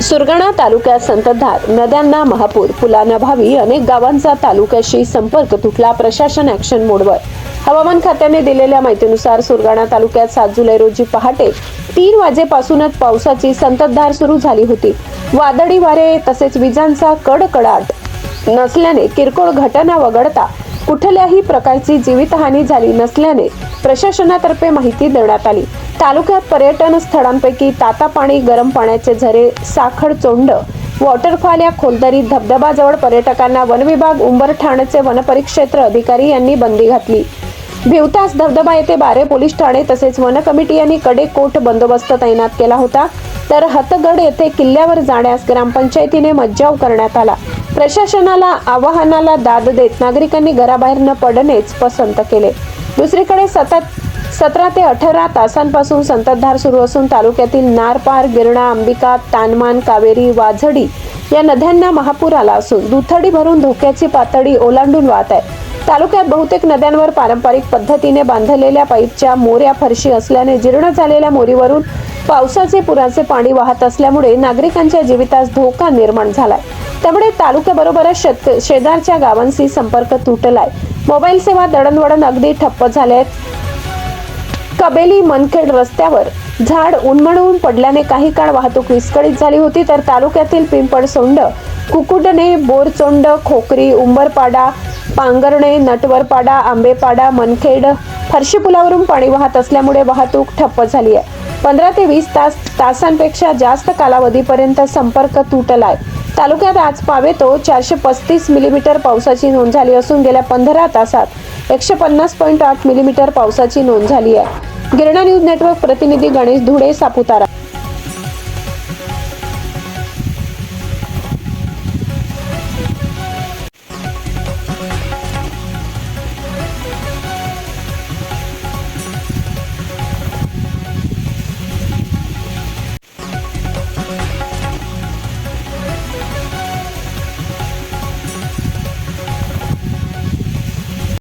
सुरगाणा तालुक्यात संततधार, नद्यांना महापूर, पुलांअभावी अनेक गावांचा तालुक्याशी संपर्क तुटला. प्रशासन ॲक्शन मोडवर. हवामान खात्याने दिलेल्या माहितीनुसार सुरगाणा तालुक्यात 7 जुलै रोजी पहाटे 3 वाजेपासूनच पावसाची संततधार सुरू झाली होती. वादळी वारे तसेच विजांचा कडकडाट नसल्याने किरकोळ घटना वगळता कुठल्याही प्रकारची जीवितहानी झाली नसल्याने प्रशासनातर्फे माहिती देण्यात आली. तालुक्यात पर्यटन स्थळांपैकी तातापाणी, गरम पाण्याचे झरे, साखळचोंड, वॉटरफॉल या खोलदरी धबधबाजवळ पर्यटकांना वनविभाग उंबरठाणचे वनपरिक्षेत्र अधिकारी यांनी बंदी घातली. भिवतास धबधबा येथे बारे पोलीस ठाणे तसेच वन कमिटी यांनी कडेकोट बंदोबस्त तैनात केला होता. तर हतगड येथे किल्ल्यावर जाण्यास ग्रामपंचायतीने मज्जाव करण्यात आला. प्रशासनाला आवाहनाला दाद देत नागरिकांनी घराबाहेर न पडणेच पसंत केले. दुसरीकडे 17 ते 18 तासांपासून संततधार सुरू असून तालुक्यातील नारपार, गिरणा, अंबिका, तानमान, कावेरी, वाझडी या नद्यांना महापूर आला असून दुथडी भरून धोक्याची पातळी ओलांडून वाहत आहे. तालुक्यात बहुतेक नद्यांवर पारंपरिक पद्धतीने बांधलेल्या पाईपच्या मोऱ्या फरशी असल्याने जीर्ण झालेल्या मोरीवरून पावसाचे पुराचे पाणी वाहत असल्यामुळे नागरिकांच्या जीवितास धोका निर्माण झालाय. त्यामुळे तालुक्याबरोबरच शेजारच्या गावांशी संपर्क तुटलाय. मोबाईल सेवा दळणवळण अगदी ठप्प झाले. कबेली मनखेड रस्त्यावर झाड उन्मळून पडल्याने काही काळ वाहतूक विस्कळीत झाली होती. तर तालुक्यातील पिंपळसोंड, कुकुडणे, बोरचोंड, खोकरी, उंबरपाडा, पांगरणे, नटवरपाडा, आंबेपाडा, मनखेड फरशी पुलावरून पाणी वाहत असल्यामुळे वाहतूक ठप्प झाली आहे. 15 ते 20 तासांपेक्षा जास्त कालावधीपर्यंत संपर्क तुटलाय. तालुक्यात आज पावेतो 435 मिलीमीटर पावसाची नोंद झाली असून गेल्या 15 तासात 150.8 मिलीमीटर पावसाची नोंद झाली आहे. गिरणा न्यूज नेटवर्क प्रतिनिधी गणेश धुडे, सापुतारा.